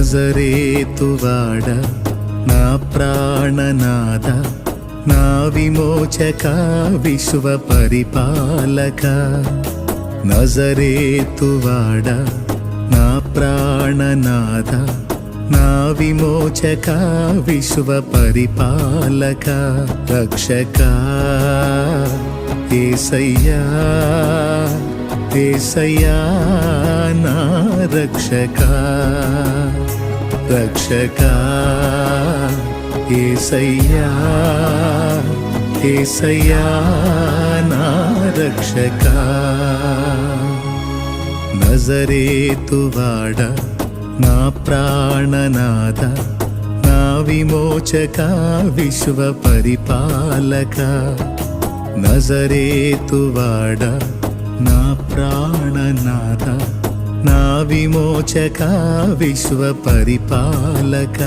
నజరేతువాడ నా ప్రాణనాథ నా విమోచక విశ్వ పరిపాలక నజరేతువాడ నా ప్రాణనాథ నా విమోచక విశ్వ పరిపాలక రక్షక యేసయ్యా యేసయ్యా నా రక్షక రక్షక యేసయ్యా యేసయ్యా నా రక్షక నజరేతువాడ నా ప్రాణనాథ నా విమోచక విశ్వ పరిపాలక నజరేతువాడ నా ప్రాణనాథ నా విమోచక విశ్వ పరిపాలక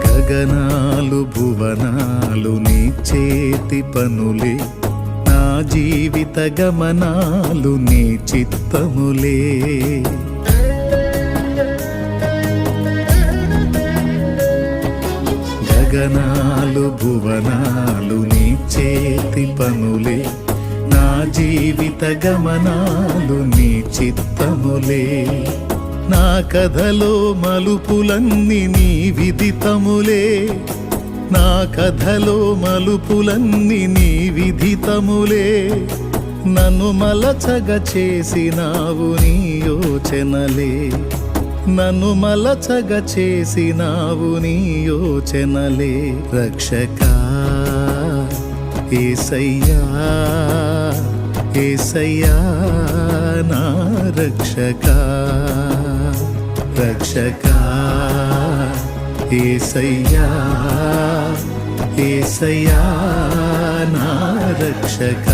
గగనాలు భువనాలు నీ చేతి పనులే నా జీవిత గమనాలు నీ చిత్తములే గగనాలు భువనాలు నీ చేతి పనులే నా జీవిత గమనాలు నీ చిత్తములే నా కథలో మలుపులన్నీ నీ విదితములే నా కథలో మలుపులన్నీ నీ విదితములే నన్ను మలచగ చేసినావు నీ యోచనలే నన్ను మలచగ చేసినావు నీ యోచనలే రక్షక యేసయ్యా యేసయ్యా నా రక్షక రక్షక యేసయ్యా యేసయ్యా నా రక్షక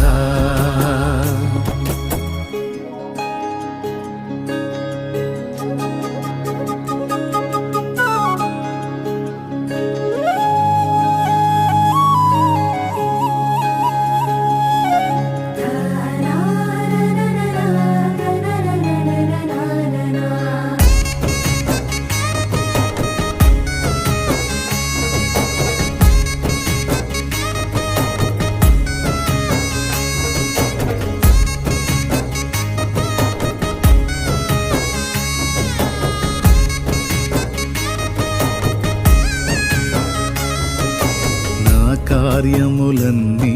కార్యములన్నీ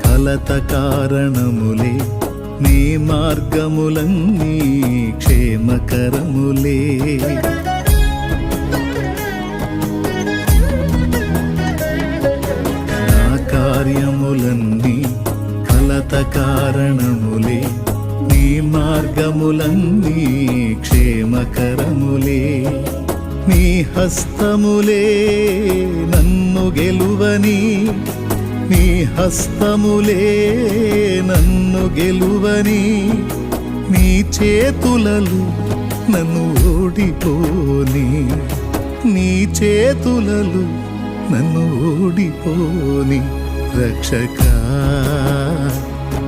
కలత కారణములే నీ మార్గములన్నీ క్షేమకరములే నా కార్యములన్నీ కలత కారణములే నీ మార్గములన్నీ క్షేమకరములే నీ హస్తములే నన్ను గెలువని నీ హస్తములే నన్ను గెలువని నీ చేతులలు నన్ను ఓడిపోని నీ చేతులలు నన్ను ఓడిపోని రక్షక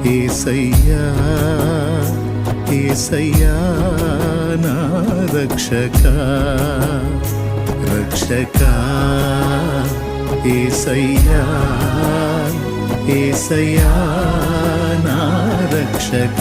యేసయ్యా యేసయ్యా నా రక్షక రక్షక యేసయ్యా యేసయ్యా నా రక్షక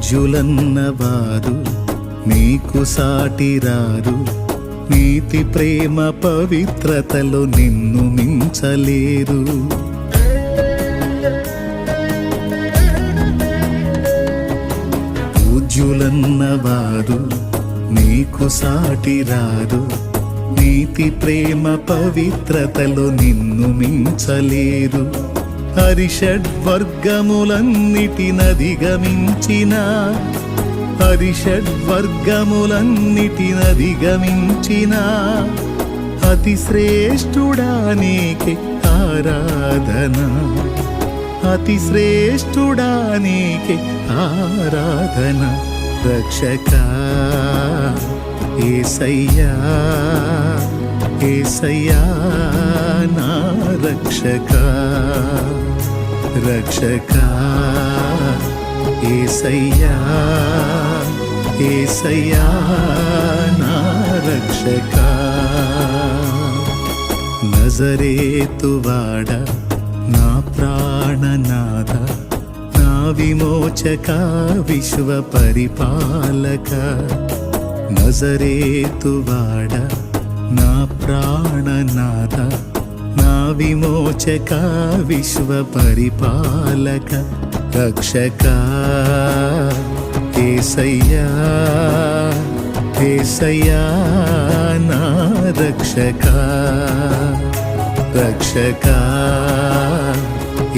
పూజ్యులన్నవారు నీకు సాటిరారు, నీతి ప్రేమ పవిత్రతలో నిన్ను మించలేరు. పూజ్యులన్నవారు నీకు సాటిరారు, నీతి ప్రేమ పవిత్రతలో నిన్ను మించలేరు. హరిషడ్వర్గములన్నిటినధిగమించిన హరిషడ్వర్గములన్నిటినధిగమించిన అతి శ్రేష్ఠుడా నీకే ఆరాధన, అతి శ్రేష్ఠుడా నీకే ఆరాధన. రక్షకా యేసయ్యా, యేసయ్యా నా రక్షకా, రక్షకా యేసయ్యా, యేసయ్యా నా రక్షకా. నజరేతువాడ నా ప్రాణనాథ, నా విమోచక విశ్వ పరిపాలక. నజరేతువాడ నా ప్రాణనాథ, నా విమోచక విశ్వ పరిపాలక. రక్షకా యేసయ్యా, యేసయ్యా నా రక్షకా, రక్షకా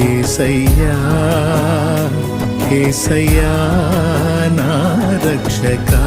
యేసయ్యా, యేసయ్యా నా రక్షకా.